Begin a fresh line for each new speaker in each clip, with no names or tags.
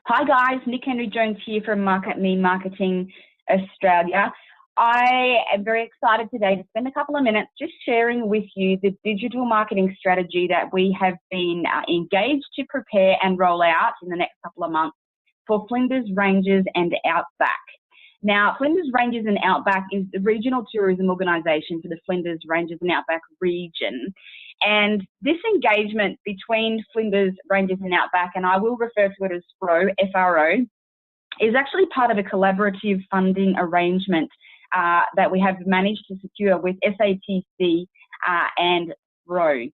Hi guys, Nick Henry Jones here from Market Me Marketing Australia. I am very excited today to spend a couple of minutes just sharing with you the digital marketing strategy that we have been engaged to prepare and roll out in the next couple of months for Flinders Ranges and Outback. Now, Flinders Ranges and Outback is the regional tourism organisation for the Flinders Ranges and Outback region. And this engagement between Flinders Ranges and Outback, and I will refer to it as FRO, F-R-O, is actually part of a collaborative funding arrangement that we have managed to secure with SATC and FRO.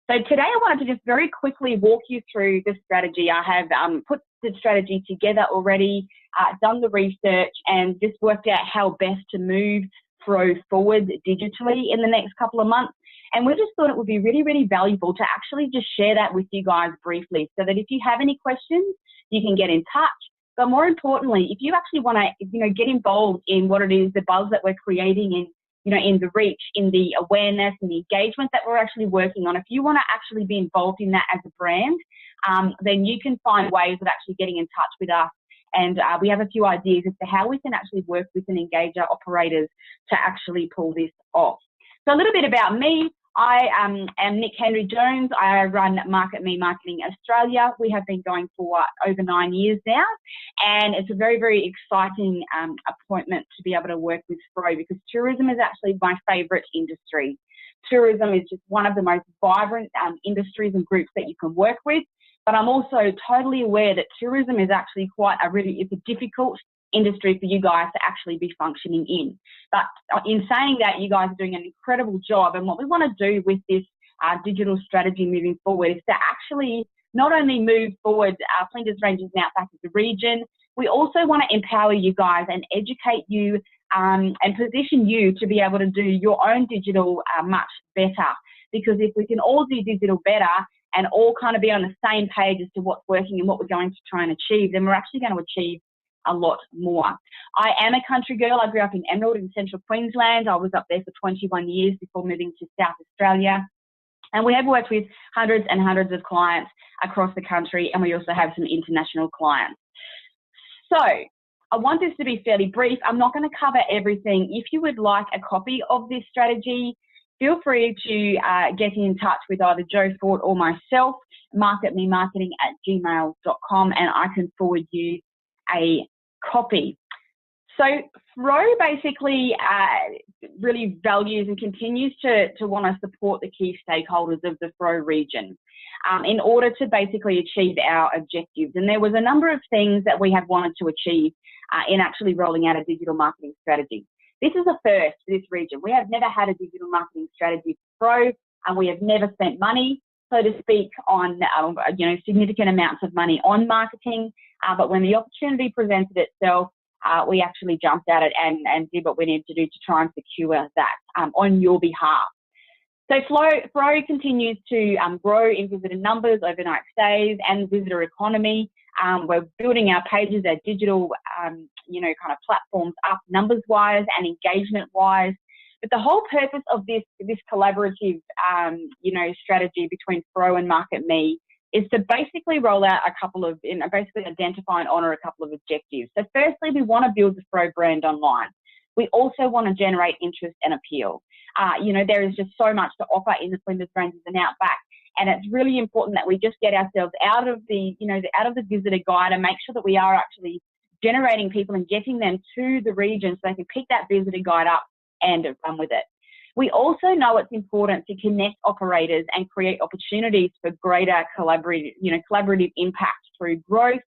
So today I wanted to just very quickly walk you through the strategy. I have put the strategy together already, done the research, and just worked out how best to move FRO forward digitally in the next couple of months. And we just thought it would be really, really valuable to actually just share that with you guys briefly, so that if you have any questions, you can get in touch. But more importantly, if you actually want to, get involved in what it is, the buzz that we're creating in, in the reach, in the awareness and the engagement that we're actually working on, if you want to actually be involved in that as a brand, then you can find ways of actually getting in touch with us. And we have a few ideas as to how we can actually work with and engage our operators to actually pull this off. So a little bit about me. I am Nick Henry Jones. I run Market Me Marketing Australia. We have been going for over 9 years now, and it's a very, very exciting appointment to be able to work with FRO, because tourism is actually my favourite industry. Tourism is just one of the most vibrant industries and groups that you can work with, but I'm also totally aware that tourism is actually it's a difficult industry for you guys to actually be functioning in. But in saying that, you guys are doing an incredible job, and what we want to do with this digital strategy moving forward is to actually not only move forward Flinders Ranges and Outback as a region, we also want to empower you guys and educate you and position you to be able to do your own digital much better. Because if we can all do digital better and all kind of be on the same page as to what's working and what we're going to try and achieve, then we're actually going to achieve a lot more. I am a country girl. I grew up in Emerald in central Queensland. I was up there for 21 years before moving to South Australia. And we have worked with hundreds and hundreds of clients across the country, and we also have some international clients. So I want this to be fairly brief. I'm not going to cover everything. If you would like a copy of this strategy, feel free to get in touch with either Joe Ford or myself, marketmemarketing@gmail.com, and I can forward you a copy. So FRO basically really values and continues to want to support the key stakeholders of the FRO region in order to basically achieve our objectives. And there was a number of things that we have wanted to achieve in actually rolling out a digital marketing strategy. This is a first for this region. We have never had a digital marketing strategy for FRO, and we have never spent money, so to speak, on significant amounts of money on marketing. But when the opportunity presented itself, we actually jumped at it and did what we needed to do to try and secure that on your behalf. So FRO continues to grow in visitor numbers, overnight stays, and visitor economy. We're building our pages, our digital, kind of platforms up numbers-wise and engagement-wise. But the whole purpose of this collaborative, strategy between FRO and Market Me is to basically roll out basically identify and honour a couple of objectives. So firstly, we want to build the FRO brand online. We also want to generate interest and appeal. There is just so much to offer in the Flinders Ranges and Outback, and it's really important that we just get ourselves out of the visitor guide and make sure that we are actually generating people and getting them to the region so they can pick that visitor guide up and run with it. We also know it's important to connect operators and create opportunities for greater collaborative impact through growth,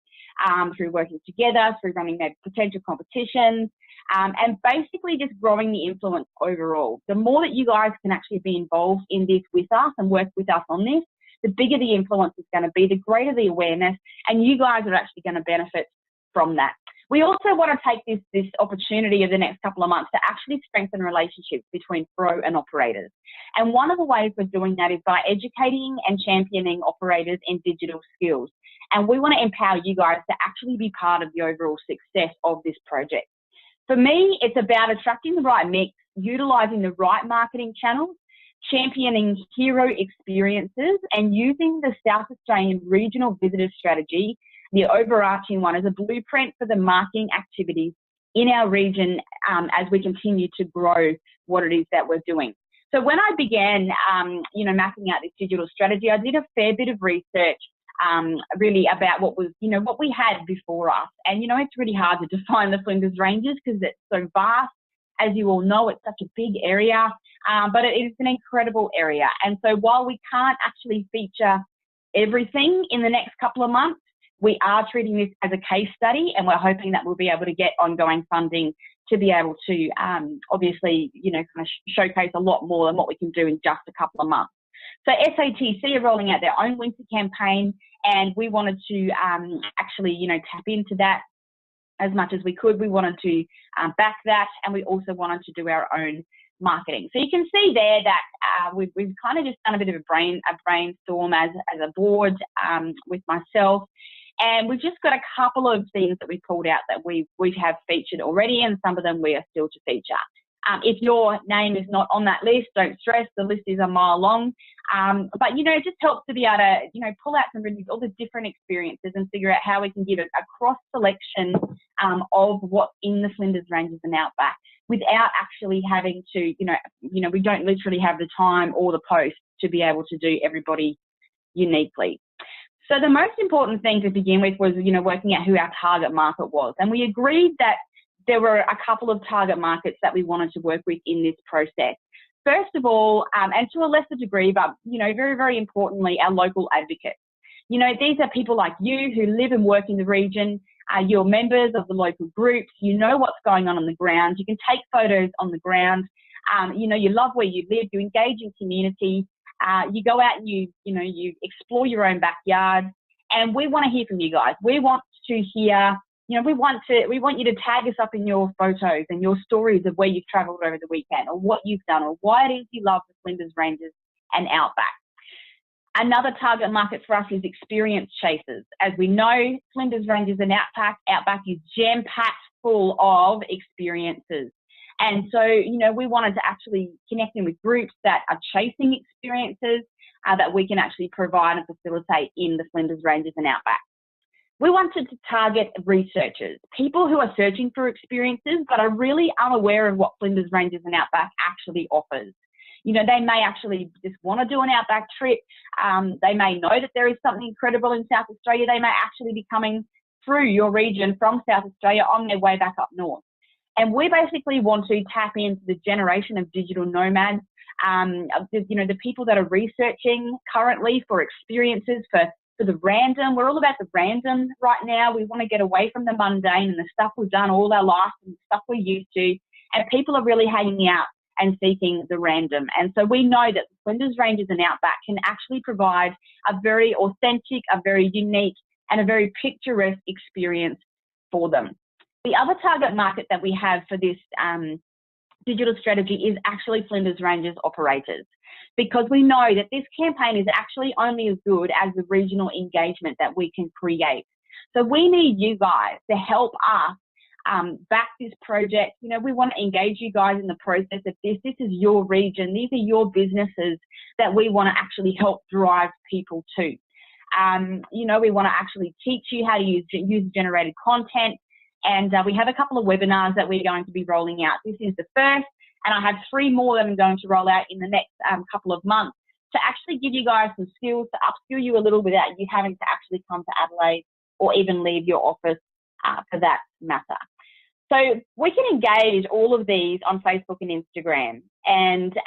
through working together, through running their potential competitions, and basically just growing the influence overall. The more that you guys can actually be involved in this with us and work with us on this, the bigger the influence is going to be, the greater the awareness, and you guys are actually going to benefit from that. We also want to take this opportunity of the next couple of months to actually strengthen relationships between FRO and operators. And one of the ways we're doing that is by educating and championing operators in digital skills. And we want to empower you guys to actually be part of the overall success of this project. For me, it's about attracting the right mix, utilising the right marketing channels, championing hero experiences, and using the South Australian regional visitor strategy the overarching one is a blueprint for the marketing activities in our region as we continue to grow what it is that we're doing. So when I began, mapping out this digital strategy, I did a fair bit of research really about what was, what we had before us. And, it's really hard to define the Flinders Ranges because it's so vast. As you all know, it's such a big area, but it is an incredible area. And so while we can't actually feature everything in the next couple of months, we are treating this as a case study, and we're hoping that we'll be able to get ongoing funding to be able to obviously, kind of showcase a lot more than what we can do in just a couple of months. So SATC are rolling out their own winter campaign, and we wanted to actually, tap into that as much as we could. We wanted to back that, and we also wanted to do our own marketing. So you can see there that we've kind of just done a bit of a brainstorm as a board with myself, and we've just got a couple of things that we pulled out that we have featured already, and some of them we are still to feature. If your name is not on that list, don't stress. The list is a mile long. But, it just helps to be able to, pull out all the different experiences and figure out how we can give it a cross selection of what's in the Flinders Ranges and Outback without actually having to, we don't literally have the time or the post to be able to do everybody uniquely. So the most important thing to begin with was, working out who our target market was. And we agreed that there were a couple of target markets that we wanted to work with in this process. First of all, and to a lesser degree, but, very, very importantly, our local advocates. These are people like you who live and work in the region. You're members of the local groups. You know what's going on the ground. You can take photos on the ground. You love where you live. You engage in community. You go out and you explore your own backyard. And we want to hear from you guys. We want to hear. We want you to tag us up in your photos and your stories of where you've travelled over the weekend, or what you've done, or why it is you love the Flinders Ranges and Outback. Another target market for us is experience chasers. As we know, Flinders Ranges and Outback is jam-packed full of experiences. And so, we wanted to actually connect in with groups that are chasing experiences that we can actually provide and facilitate in the Flinders Ranges and Outback. We wanted to target researchers, people who are searching for experiences but are really unaware of what Flinders Ranges and Outback actually offers. They may actually just want to do an Outback trip. They may know that there is something incredible in South Australia. They may actually be coming through your region from South Australia on their way back up north. And we basically want to tap into the generation of digital nomads, the people that are researching currently for experiences, for the random. We're all about the random right now. We want to get away from the mundane and the stuff we've done all our life and the stuff we're used to. And people are really hanging out and seeking the random. And so we know that the Flinders Ranges and Outback can actually provide a very authentic, a very unique, and a very picturesque experience for them. The other target market that we have for this digital strategy is actually Flinders Ranges operators, because we know that this campaign is actually only as good as the regional engagement that we can create. So we need you guys to help us back this project. We want to engage you guys in the process of this. This is your region. These are your businesses that we want to actually help drive people to. We want to actually teach you how to use user-generated content. And we have a couple of webinars that we're going to be rolling out. This is the first, and I have 3 more that I'm going to roll out in the next couple of months to actually give you guys some skills, to upskill you a little bit without you having to actually come to Adelaide or even leave your office for that matter. So we can engage all of these on Facebook and Instagram. And,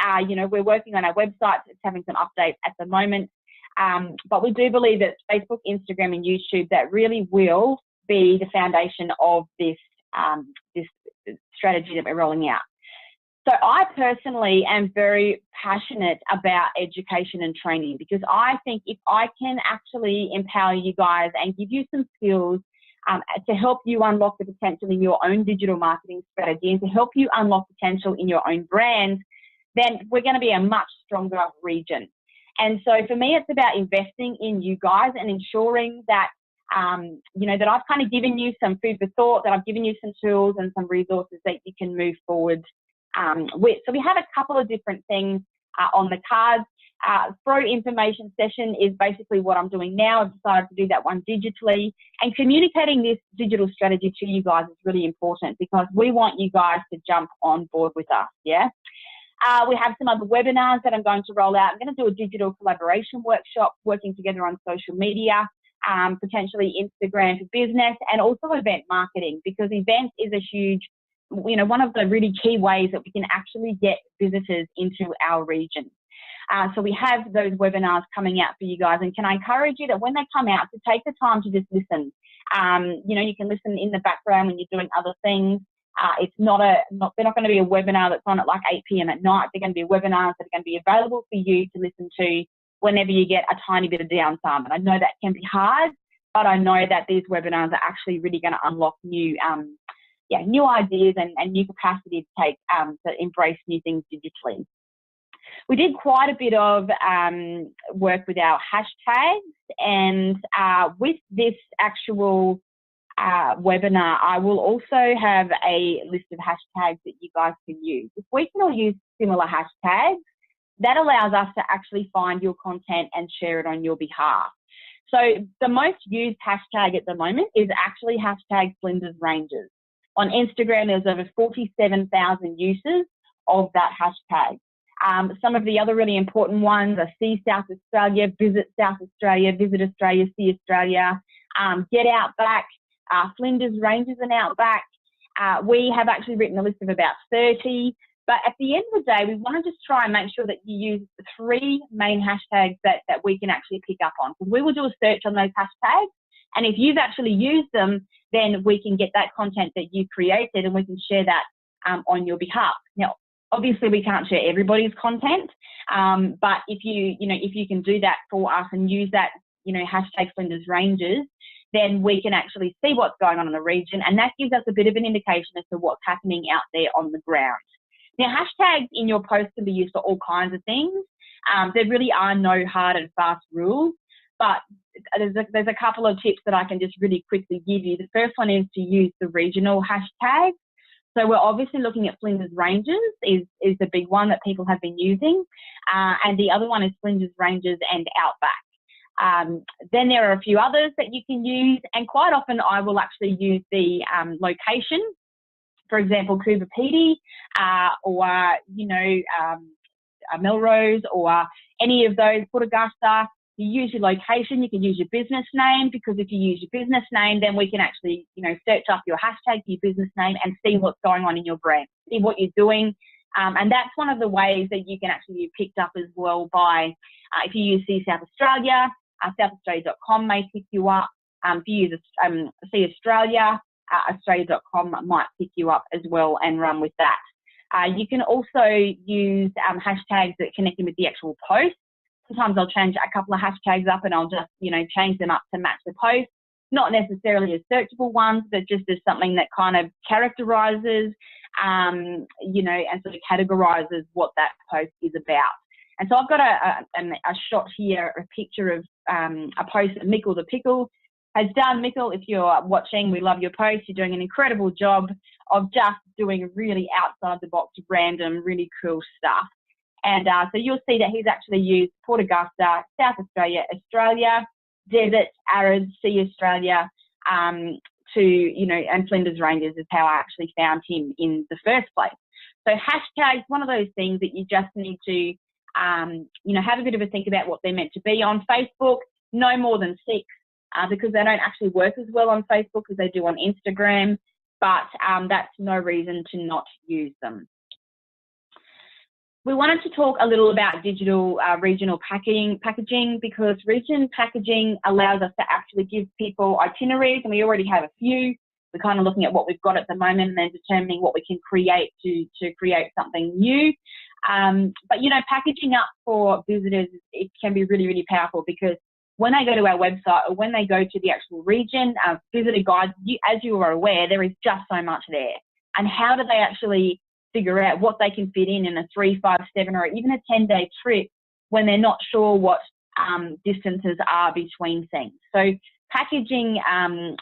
we're working on our website. It's having some updates at the moment. But we do believe that Facebook, Instagram, and YouTube, that really will be the foundation of this strategy that we're rolling out. So I personally am very passionate about education and training, because I think if I can actually empower you guys and give you some skills to help you unlock the potential in your own digital marketing strategy and to help you unlock potential in your own brand, then we're going to be a much stronger region. And so for me, it's about investing in you guys and ensuring that that I've kind of given you some food for thought, that I've given you some tools and some resources that you can move forward with. So we have a couple of different things on the cards. FRO information session is basically what I'm doing now. I've decided to do that one digitally, and communicating this digital strategy to you guys is really important because we want you guys to jump on board with us, yeah? We have some other webinars that I'm going to roll out. I'm going to do a digital collaboration workshop, working together on social media, potentially Instagram for business, and also event marketing, because events is a huge, one of the really key ways that we can actually get visitors into our region. So we have those webinars coming out for you guys, and can I encourage you that when they come out to take the time to just listen. You can listen in the background when you're doing other things. It's they're not going to be a webinar that's on at like 8 p.m. at night. They're going to be webinars that are going to be available for you to listen to whenever you get a tiny bit of downtime. And I know that can be hard, but I know that these webinars are actually really going to unlock new ideas and new capacity to embrace new things digitally. We did quite a bit of work with our hashtags, and with this actual webinar, I will also have a list of hashtags that you guys can use. If we can all use similar hashtags, that allows us to actually find your content and share it on your behalf. So the most used hashtag at the moment is actually hashtag Flinders Ranges. On Instagram, there's over 47,000 uses of that hashtag. Some of the other really important ones are See South Australia, Visit South Australia, Visit Australia, See Australia, Get Outback, Flinders Ranges and Outback. We have actually written a list of about 30, but at the end of the day, we want to just try and make sure that you use the 3 main hashtags that we can actually pick up on, because we will do a search on those hashtags, and if you've actually used them, then we can get that content that you created and we can share that on your behalf. Now, obviously, we can't share everybody's content, but if you can do that for us and use that, hashtag Flinders Ranges, then we can actually see what's going on in the region, and that gives us a bit of an indication as to what's happening out there on the ground. Now, hashtags in your post can be used for all kinds of things. There really are no hard and fast rules, but there's a couple of tips that I can just really quickly give you. The first one is to use the regional hashtags. So we're obviously looking at Flinders Ranges is the big one that people have been using, and the other one is Flinders Ranges and Outback. Then there are a few others that you can use, and quite often I will actually use the location. For example, Coober Pedy, or Melrose, or any of those, Port Augusta. You use your location, you can use your business name, because if you use your business name, then we can actually, search up your hashtag, your business name, and see what's going on in your brand, see what you're doing. And that's one of the ways that you can actually be picked up as well by, if you use See South Australia, southaustralia.com may pick you up. If you use See Australia, australia.com might pick you up as well and run with that. You can also use hashtags that connect with the actual post. Sometimes I'll change a couple of hashtags up and I'll just, change them up to match the post. Not necessarily as searchable ones, but just as something that kind of characterizes, and sort of categorizes what that post is about. And so I've got a shot here, a picture of a post that Mickle the Pickle has done. Mickle, if you're watching, we love your post. You're doing an incredible job of just doing really outside the box, random, really cool stuff. And so you'll see that he's actually used Port Augusta, South Australia, Australia, desert, arid, See Australia, and Flinders Ranges is how I actually found him in the first place. So hashtags, one of those things that you just need to, have a bit of a think about what they're meant to be. On Facebook, no more than 6, because they don't actually work as well on Facebook as they do on Instagram, but that's no reason to not use them. We wanted to talk a little about digital regional packaging, because region packaging allows us to actually give people itineraries, and we already have a few. We're kind of looking at what we've got at the moment and then determining what we can create to create something new. But, packaging up for visitors, it can be really, really powerful, because when they go to our website or when they go to the actual region, visitor guides, as you are aware, there is just so much there. And how do they actually figure out what they can fit in a 3, 5, 7, or even a 10-day trip when they're not sure what distances are between things? So packaging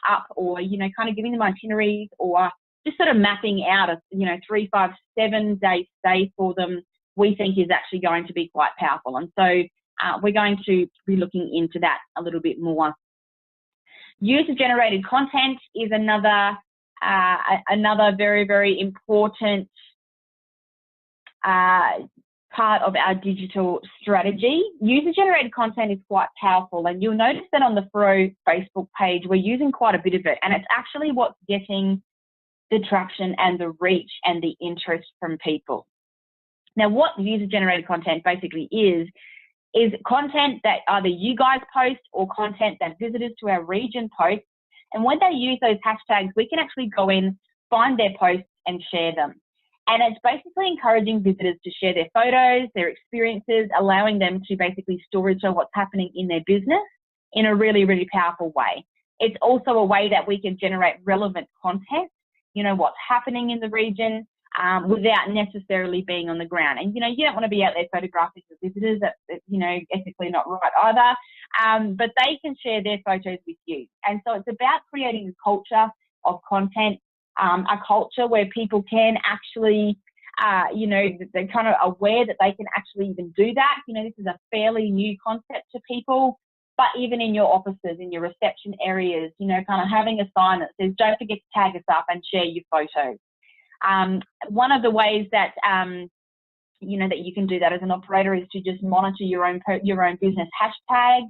up, or kind of giving them itineraries, or just sort of mapping out a 3, 5, 7 day stay for them we think is actually going to be quite powerful. And so we're going to be looking into that a little bit more. User-generated content is another very, very important part of our digital strategy. User-generated content is quite powerful, and you'll notice that on the FRO Facebook page, we're using quite a bit of it, and it's actually what's getting the traction and the reach and the interest from people. Now, what user-generated content basically is content that either you guys post or content that visitors to our region post. And when they use those hashtags, we can actually go in, find their posts and share them. And it's basically encouraging visitors to share their photos, their experiences, allowing them to basically storytell what's happening in their business in a really, really powerful way. It's also a way that we can generate relevant content, you know, what's happening in the region, without necessarily being on the ground. And, you know, you don't want to be out there photographing your visitors. That's, you know, ethically not right either. But they can share their photos with you. And so it's about creating a culture of content, a culture where people can actually, you know, they're kind of aware that they can actually even do that. You know, this is a fairly new concept to people. But even in your offices, in your reception areas, you know, kind of having a sign that says, don't forget to tag us up and share your photos. One of the ways that, you know, that you can do that as an operator is to just monitor your own business hashtag.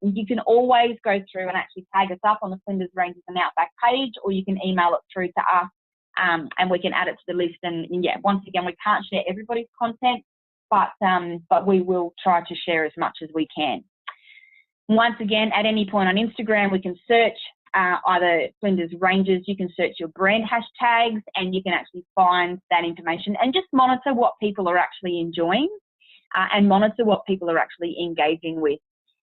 You can always go through and actually tag us up on the Flinders Ranges and Outback page, or you can email it through to us, and we can add it to the list. And yeah, once again, we can't share everybody's content, but we will try to share as much as we can. Once again, at any point on Instagram, we can search either Flinders Ranges, you can search your brand hashtags, and you can actually find that information and just monitor what people are actually enjoying, and monitor what people are actually engaging with.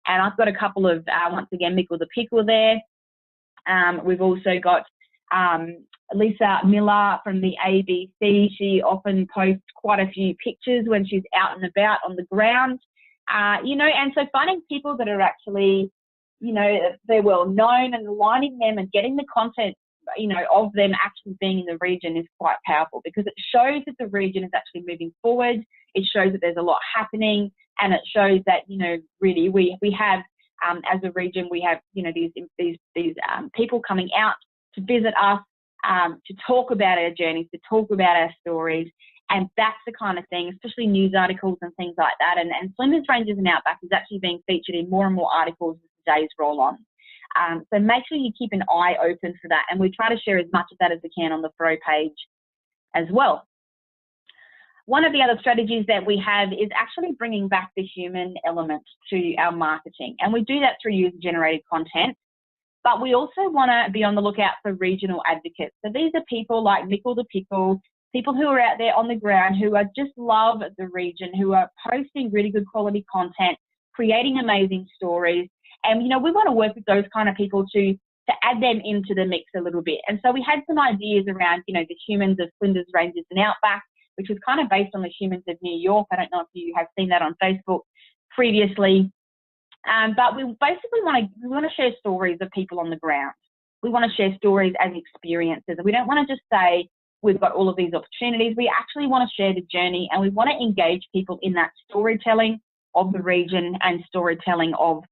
And I've got a couple of, once again, Mickle the Pickle there. We've also got Lisa Miller from the ABC. She often posts quite a few pictures when she's out and about on the ground. You know, and so finding people that are actually, you know, they're well known, and aligning them and getting the content, you know, of them actually being in the region is quite powerful, because it shows that the region is actually moving forward. It shows that there's a lot happening, and it shows that, you know, really we have, as a region, we have, you know, these people coming out to visit us, to talk about our journeys, to talk about our stories. And that's the kind of thing, especially news articles and things like that. And Flinders Ranges and Outback is actually being featured in more and more articles as the days roll on. So make sure you keep an eye open for that. And we try to share as much of that as we can on the FRO page as well. One of the other strategies that we have is actually bringing back the human element to our marketing. And we do that through user-generated content. But we also want to be on the lookout for regional advocates. So these are people like Mickle the Pickle, people who are out there on the ground who are just love the region, who are posting really good quality content, creating amazing stories. And, you know, we want to work with those kind of people to add them into the mix a little bit. And so we had some ideas around, you know, the humans of Flinders Ranges and Outback, which was kind of based on the humans of New York. I don't know if you have seen that on Facebook previously. But we basically want to share stories of people on the ground. We want to share stories as experiences. And we don't want to just say, we've got all of these opportunities. We actually want to share the journey, and we want to engage people in that storytelling of the region and storytelling of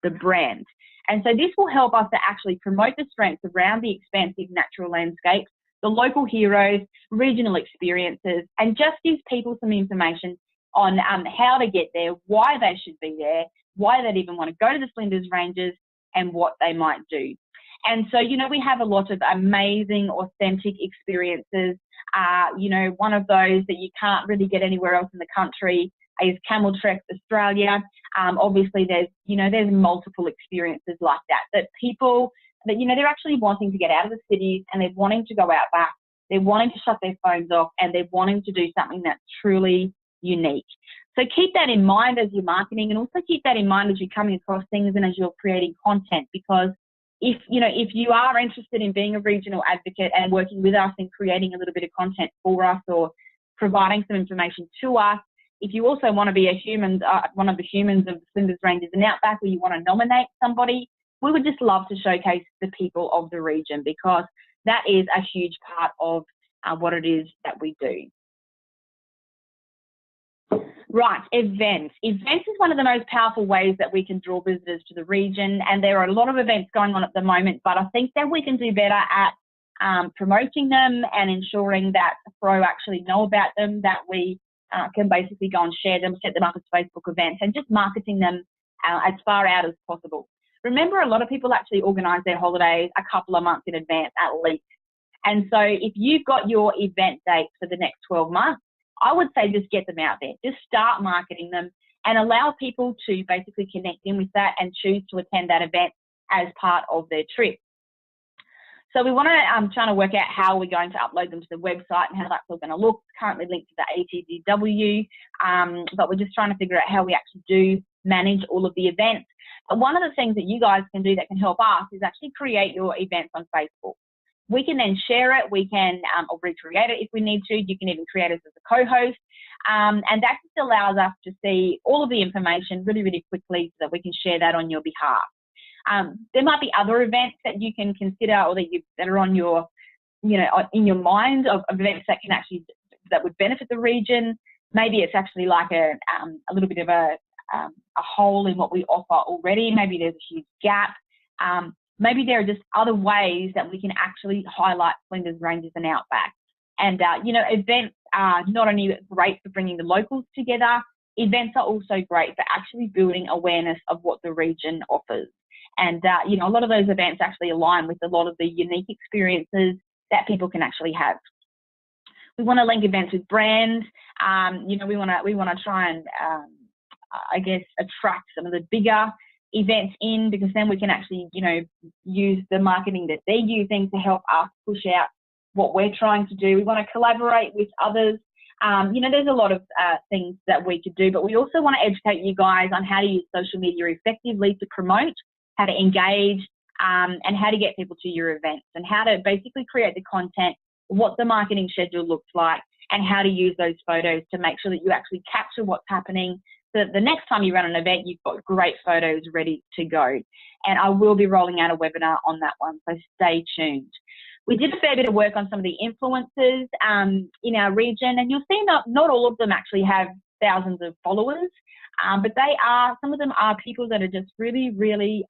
the brand. And so this will help us to actually promote the strengths around the expansive natural landscapes, the local heroes, regional experiences, and just gives people some information on how to get there, why they should be there, why they'd even want to go to the Flinders Ranges, and what they might do. And so, you know, we have a lot of amazing, authentic experiences. You know, one of those that you can't really get anywhere else in the country is Camel Trek Australia. Obviously, there's multiple experiences like that people, that, you know, they're actually wanting to get out of the cities, and they're wanting to go out back. They're wanting to shut their phones off, and they're wanting to do something that's truly unique. So keep that in mind as you're marketing, and also keep that in mind as you're coming across things and as you're creating content, because if you are interested in being a regional advocate and working with us and creating a little bit of content for us, or providing some information to us, if you also want to be one of the humans of Flinders Ranges and Outback, or you want to nominate somebody, we would just love to showcase the people of the region, because that is a huge part of what it is that we do. Right, events. Events is one of the most powerful ways that we can draw visitors to the region, and there are a lot of events going on at the moment, but I think that we can do better at promoting them and ensuring that FRO actually know about them, that we can basically go and share them, set them up as Facebook events, and just marketing them as far out as possible. Remember, a lot of people actually organise their holidays a couple of months in advance at least. And so if you've got your event dates for the next 12 months, I would say just get them out there. Just start marketing them and allow people to basically connect in with that and choose to attend that event as part of their trip. So we want to trying to work out how we're going to upload them to the website and how that's all going to look. It's currently linked to the ATDW, but we're just trying to figure out how we actually do manage all of the events. But one of the things that you guys can do that can help us is actually create your events on Facebook. We can then share it. We can or recreate it if we need to. You can even create us as a co-host. And that just allows us to see all of the information really, really quickly so that we can share that on your behalf. There might be other events that you can consider or that are on your, in your mind of events that can actually, that would benefit the region. Maybe it's actually like a little bit of a hole in what we offer already. Maybe there's a huge gap. Maybe there are just other ways that we can actually highlight Flinders Ranges and Outback. And, events are not only great for bringing the locals together, events are also great for actually building awareness of what the region offers. And, a lot of those events actually align with a lot of the unique experiences that people can actually have. We want to link events with brands. We want to try and, attract some of the bigger events in, because then we can actually, use the marketing that they're using to help us push out what we're trying to do. We want to collaborate with others. There's a lot of things that we could do, but we also want to educate you guys on how to use social media effectively to promote, how to engage, and how to get people to your events, and how to basically create the content, what the marketing schedule looks like, and how to use those photos to make sure that you actually capture what's happening, so that the next time you run an event, you've got great photos ready to go. And I will be rolling out a webinar on that one, so stay tuned. We did a fair bit of work on some of the influencers in our region, and you'll see not all of them actually have thousands of followers, but some of them are people that are just really, really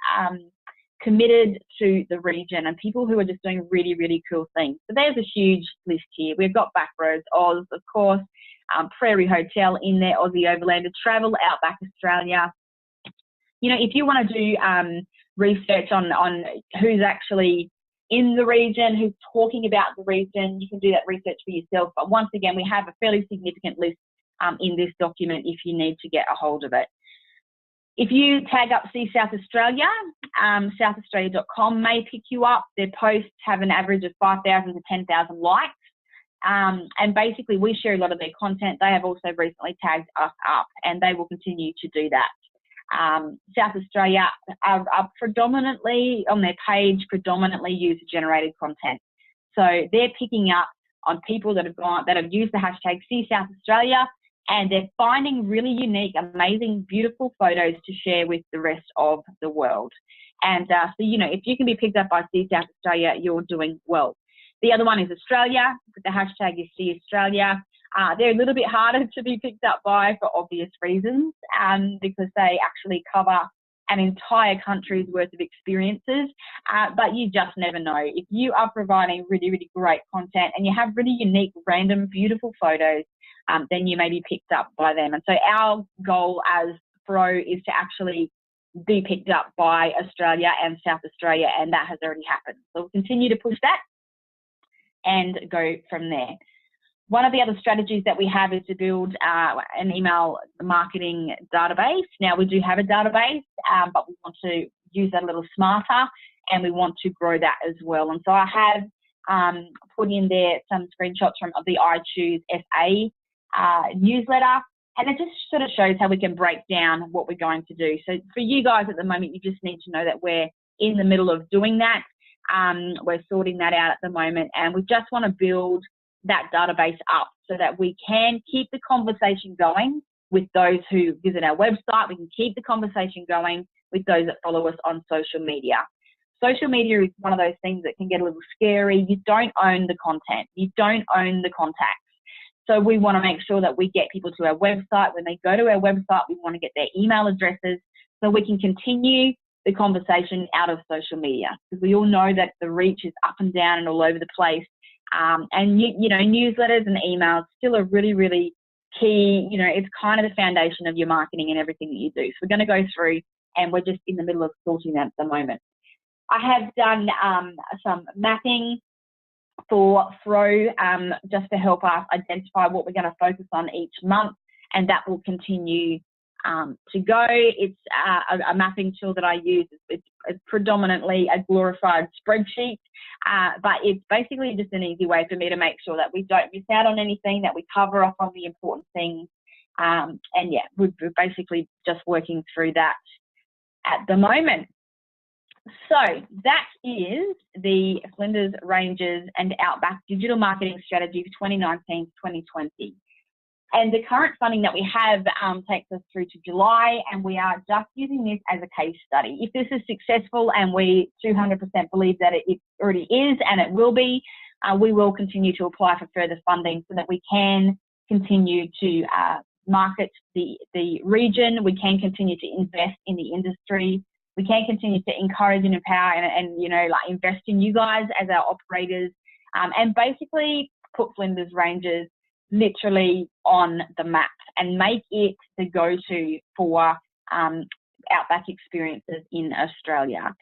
committed to the region, and people who are just doing really, really cool things. So there's a huge list here. We've got Backroads Oz, of course, Prairie Hotel in there, Aussie Overlander Travel, Outback Australia. If you want to do research on who's actually in the region, who's talking about the region, you can do that research for yourself. But once again, we have a fairly significant list in this document if you need to get a hold of it. If you tag up See South Australia, southaustralia.com may pick you up. Their posts have an average of 5,000 to 10,000 likes. And basically we share a lot of their content. They have also recently tagged us up, and they will continue to do that. South Australia are predominantly on their page, predominantly user-generated content. So they're picking up on people that have used the hashtag See South Australia, and they're finding really unique, amazing, beautiful photos to share with the rest of the world. And so, if you can be picked up by See South Australia, you're doing well. The other one is Australia. The hashtag is See Australia. They're a little bit harder to be picked up by for obvious reasons, because they actually cover an entire country's worth of experiences, but you just never know. If you are providing really, really great content and you have really unique, random, beautiful photos, then you may be picked up by them. And so our goal as FRO is to actually be picked up by Australia and South Australia, and that has already happened. So we'll continue to push that and go from there. One of the other strategies that we have is to build an email marketing database. Now, we do have a database, but we want to use that a little smarter, and we want to grow that as well. And so I have put in there some screenshots of the I Choose SA newsletter, and it just sort of shows how we can break down what we're going to do. So for you guys at the moment, you just need to know that we're in the middle of doing that. We're sorting that out at the moment, and we just want to build that database up so that we can keep the conversation going with those who visit our website. We can keep the conversation going with those that follow us on social media. Social media is one of those things that can get a little scary. You don't own the content. You don't own the contacts. So we want to make sure that we get people to our website. When they go to our website, we want to get their email addresses so we can continue the conversation out of social media, because we all know that the reach is up and down and all over the place. And you know, newsletters and emails still are really, really key. You know, it's kind of the foundation of your marketing and everything that you do. So we're going to go through, and we're just in the middle of sorting that at the moment. I have done some mapping for FRO just to help us identify what we're going to focus on each month, and that will continue to go. It's a mapping tool that I use. It's predominantly a glorified spreadsheet, but it's basically just an easy way for me to make sure that we don't miss out on anything, that we cover off on the important things. And yeah, we're basically just working through that at the moment. So that is the Flinders Ranges and Outback digital marketing strategy for 2019 to 2020. And the current funding that we have takes us through to July, and we are just using this as a case study. If this is successful, and we 200% believe that it already is and it will be, we will continue to apply for further funding so that we can continue to market the region. We can continue to invest in the industry. We can continue to encourage and empower and you know, like invest in you guys as our operators, and basically put Flinders Ranges literally on the map and make it the go-to for outback experiences in Australia.